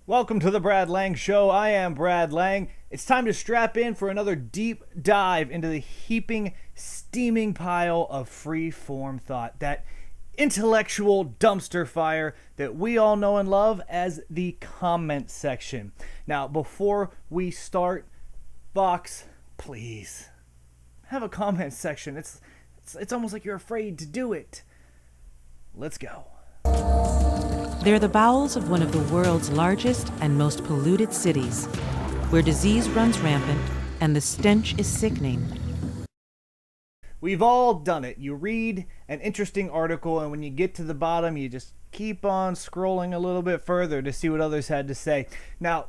Welcome to the Brad Lang Show. I am Brad Lang. It's time to strap in for another deep dive into the heaping, steaming pile of free-form thought, that intellectual dumpster fire that we all know and love as the comment section. Now, before we start, Vox, please have a comment section. It's almost like you're afraid to do it. Let's go. They're the bowels of one of the world's largest and most polluted cities, where disease runs rampant and the stench is sickening. We've all done it. You read an interesting article, and when you get to the bottom, you just keep on scrolling a little bit further to see what others had to say. Now,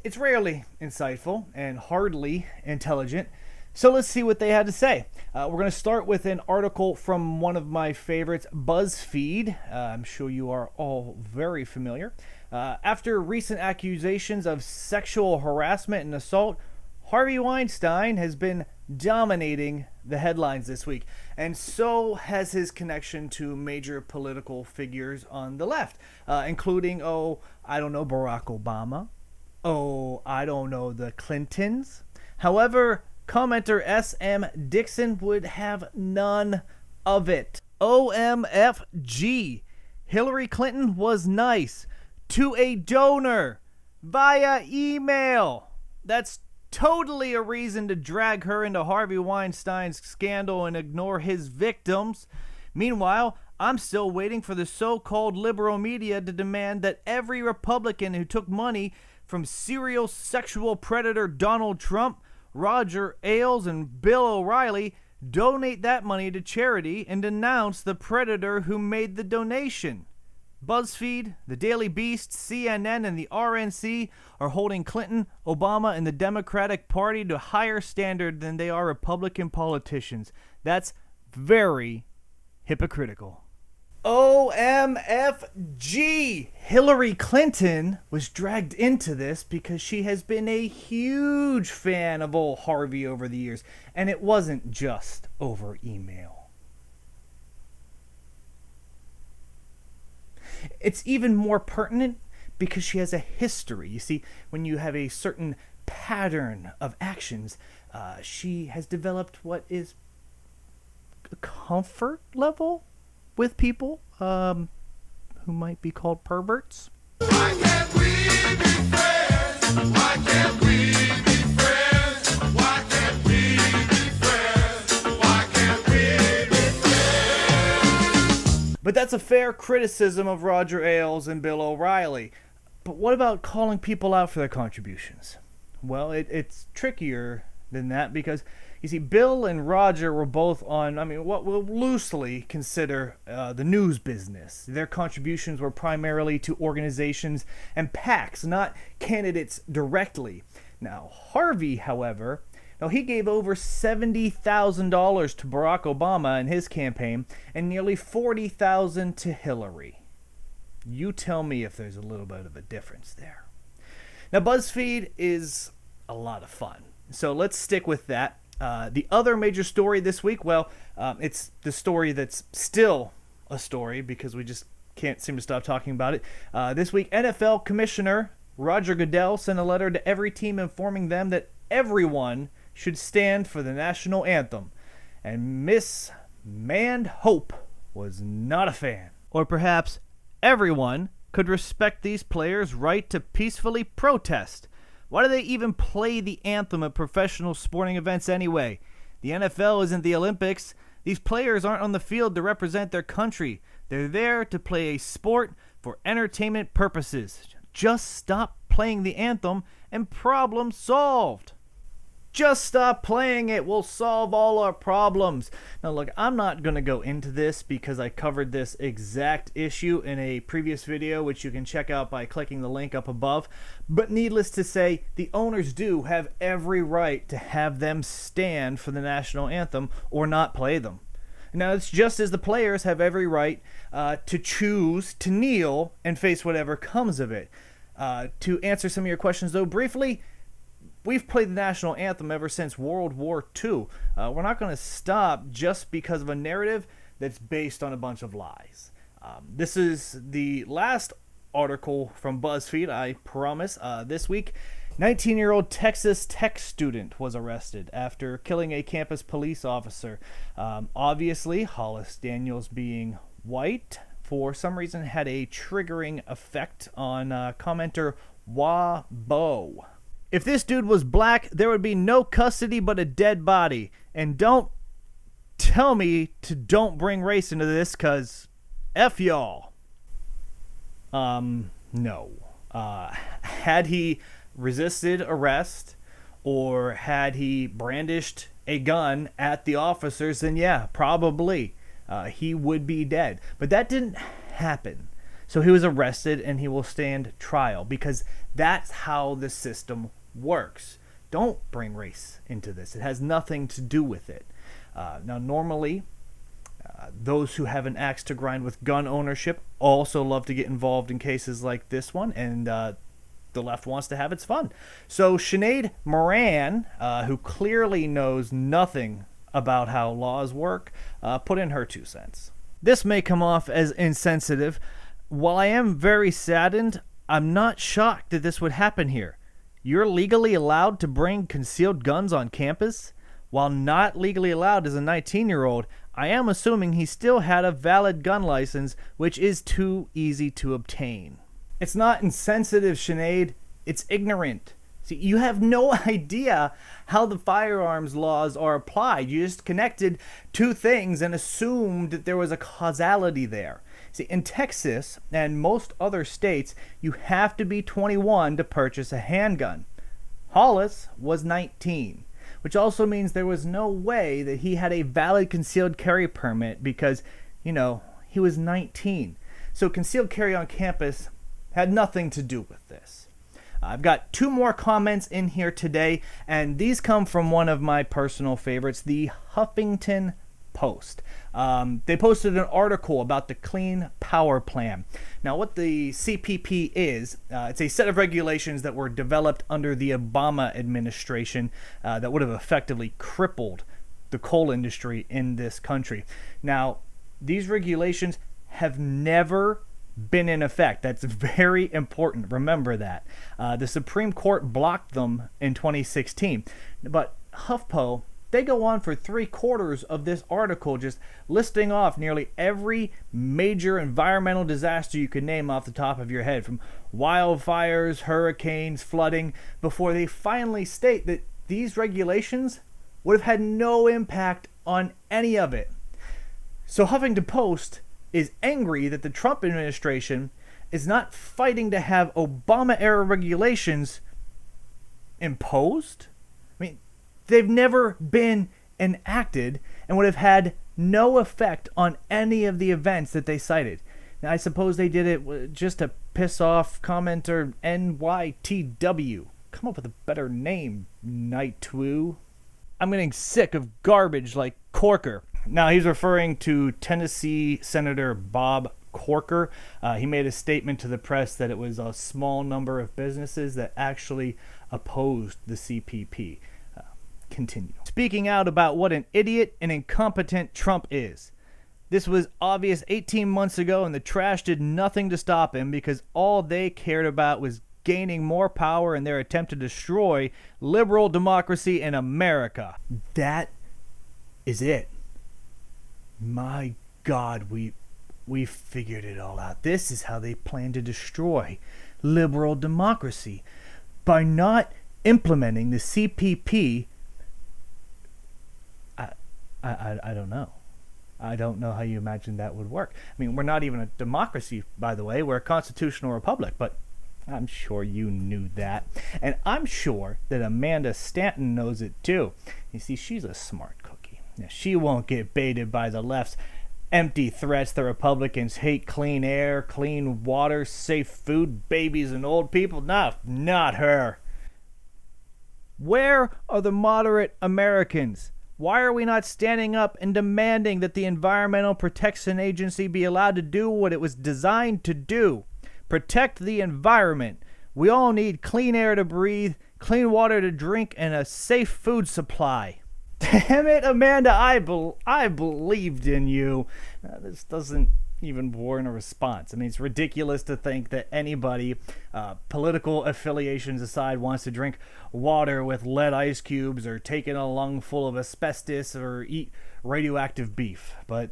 it's rarely insightful and hardly intelligent, so let's see what they had to say. We're going to start with an article from one of my favorites, BuzzFeed. I'm sure you are all very familiar. After recent accusations of sexual harassment and assault, Harvey Weinstein has been dominating the headlines this week, and so has his connection to major political figures on the left, including, Barack Obama. The Clintons. However, commenter S.M. Dixon would have none of it. OMFG. Hillary Clinton was nice to a donor via email. That's totally a reason to drag her into Harvey Weinstein's scandal and ignore his victims. Meanwhile, I'm still waiting for the so-called liberal media to demand that every Republican who took money from serial sexual predator Donald Trump, Roger Ailes, and Bill O'Reilly donate that money to charity and denounce the predator who made the donation. BuzzFeed, the Daily Beast, CNN, and the RNC are holding Clinton, Obama, and the Democratic Party to a higher standard than they are Republican politicians. That's very hypocritical. OMFG! Hillary Clinton was dragged into this because she has been a huge fan of old Harvey over the years, and it wasn't just over email. It's even more pertinent because she has a history. You see, when you have a certain pattern of actions, she has developed what is a comfort level with people who might be called perverts. Why can't we be friends? Why can't we be friends? Why can't we be friends? Why can't we be friends? But that's a fair criticism of Roger Ailes and Bill O'Reilly. But what about calling people out for their contributions? Well, it's trickier than that because, you see, Bill and Roger were both on, what we'll loosely consider the news business. Their contributions were primarily to organizations and PACs, not candidates directly. Now, Harvey, however, he gave over $70,000 to Barack Obama in his campaign and nearly $40,000 to Hillary. You tell me if there's a little bit of a difference there. Now, BuzzFeed is a lot of fun, so let's stick with that. The other major story this week, it's the story that's still a story because we just can't seem to stop talking about it. This week, NFL Commissioner Roger Goodell sent a letter to every team informing them that everyone should stand for the national anthem. And Miss Manned Hope was not a fan. Or perhaps everyone could respect these players' right to peacefully protest. Why do they even play the anthem at professional sporting events anyway? The NFL isn't the Olympics. These players aren't on the field to represent their country. They're there to play a sport for entertainment purposes. Just stop playing the anthem and problem solved. Just stop playing it. We'll solve all our problems. Now, look, I'm not going to go into this because I covered this exact issue in a previous video, which you can check out by clicking the link up above. But needless to say, the owners do have every right to have them stand for the national anthem or not play them. Now, it's just as the players have every right to choose to kneel and face whatever comes of it. To answer some of your questions, though, briefly, we've played the national anthem ever since World War II. We're not going to stop just because of a narrative that's based on a bunch of lies. This is the last article from BuzzFeed, I promise. This week, 19-year-old Texas Tech student was arrested after killing a campus police officer. Obviously, Hollis Daniels being white, for some reason, had a triggering effect on commenter Wabo. If this dude was black, there would be no custody but a dead body. And don't tell me to don't bring race into this, cause F y'all. No. Had he resisted arrest, or had he brandished a gun at the officers, then yeah, probably he would be dead. But that didn't happen. So he was arrested and he will stand trial, because that's how the system works. Don't bring race into this. It has nothing to do with it. Now, normally, those who have an axe to grind with gun ownership also love to get involved in cases like this one, and the left wants to have its fun. So Sinead Moran, who clearly knows nothing about how laws work, put in her 2 cents. This may come off as insensitive. While I am very saddened, I'm not shocked that this would happen here. You're legally allowed to bring concealed guns on campus? While not legally allowed as a 19-year-old, I am assuming he still had a valid gun license, which is too easy to obtain. It's not insensitive, Sinead. It's ignorant. See, you have no idea how the firearms laws are applied. You just connected two things and assumed that there was a causality there. See, in Texas and most other states, you have to be 21 to purchase a handgun. Hollis was 19, which also means there was no way that he had a valid concealed carry permit because, he was 19. So concealed carry on campus had nothing to do with this. I've got 2 more comments in here today, and these come from one of my personal favorites, the Huffington Post. They posted an article about the Clean Power Plan. Now, what the CPP is, it's a set of regulations that were developed under the Obama administration that would have effectively crippled the coal industry in this country. Now, these regulations have never been in effect. That's very important. Remember that. The Supreme Court blocked them in 2016. But HuffPo, they go on for 3/4 of this article just listing off nearly every major environmental disaster you could name off the top of your head, from wildfires, hurricanes, flooding, before they finally state that these regulations would have had no impact on any of it. So Huffington Post is angry that the Trump administration is not fighting to have Obama-era regulations imposed. I mean, they've never been enacted and would have had no effect on any of the events that they cited. Now, I suppose they did it just to piss off commenter NYTW. Come up with a better name, Night2. I'm getting sick of garbage like Corker. Now, he's referring to Tennessee Senator Bob Corker. He made a statement to the press that it was a small number of businesses that actually opposed the CPP. Continue. Speaking out about what an idiot and incompetent Trump is. This was obvious 18 months ago, and the trash did nothing to stop him because all they cared about was gaining more power in their attempt to destroy liberal democracy in America. That is it. My God, we figured it all out. This is how they plan to destroy liberal democracy. By not implementing the CPP, I don't know. I don't know how you imagine that would work. I mean, we're not even a democracy, by the way. We're a constitutional republic, but I'm sure you knew that. And I'm sure that Amanda Stanton knows it too. You see, she's a smart cookie. Now, she won't get baited by the left's empty threats that Republicans hate clean air, clean water, safe food, babies, and old people. No, not her. Where are the moderate Americans? Why are we not standing up and demanding that the Environmental Protection Agency be allowed to do what it was designed to do? Protect the environment. We all need clean air to breathe, clean water to drink, and a safe food supply. Damn it, Amanda, I believed in you. This doesn't even warrant a response. I mean, it's ridiculous to think that anybody, political affiliations aside, wants to drink water with lead ice cubes or take in a lung full of asbestos or eat radioactive beef. But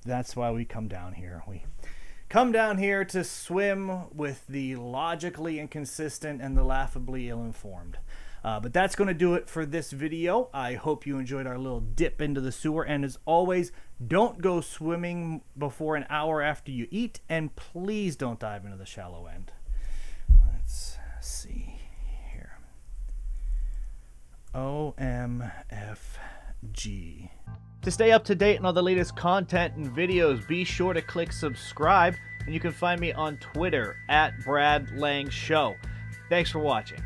that's why we come down here. We come down here to swim with the logically inconsistent and the laughably ill-informed. But that's going to do it for this video. I hope you enjoyed our little dip into the sewer. And as always, don't go swimming before an hour after you eat. And please don't dive into the shallow end. Let's see here. OMFG. To stay up to date on all the latest content and videos, be sure to click subscribe. And you can find me on Twitter @BradLangShow. Thanks for watching.